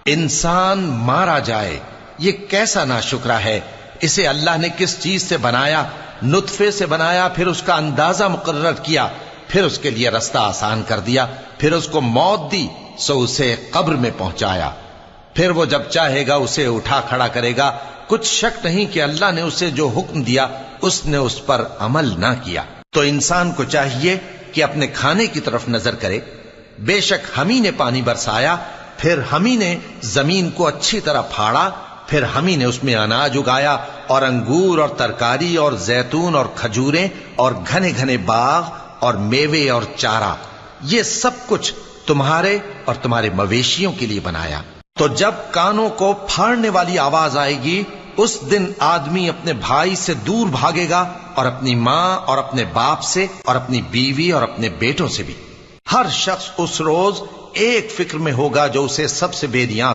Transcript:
انسان مارا جائے، یہ کیسا ناشکرا ہے۔ اسے اللہ نے کس چیز سے بنایا؟ نطفے سے بنایا، پھر اس کا اندازہ مقرر کیا، پھر اس کے لیے رستہ آسان کر دیا، پھر اس کو موت دی سو اسے قبر میں پہنچایا، پھر وہ جب چاہے گا اسے اٹھا کھڑا کرے گا۔ کچھ شک نہیں کہ اللہ نے اسے جو حکم دیا اس نے اس پر عمل نہ کیا۔ تو انسان کو چاہیے کہ اپنے کھانے کی طرف نظر کرے۔ بے شک ہم ہی نے پانی برسایا، پھر ہم ہی نے زمین کو اچھی طرح پھاڑا، پھر ہم ہی نے اس میں اناج اگایا اور انگور اور ترکاری اور زیتون اور کھجوریں اور گھنے گھنے باغ اور میوے اور چارہ، یہ سب کچھ تمہارے اور تمہارے مویشیوں کے لیے بنایا۔ تو جب کانوں کو پھاڑنے والی آواز آئے گی، اس دن آدمی اپنے بھائی سے دور بھاگے گا، اور اپنی ماں اور اپنے باپ سے اور اپنی بیوی اور اپنے بیٹوں سے بھی۔ ہر شخص اس روز ایک فکر میں ہوگا جو اسے سب سے بے نیاز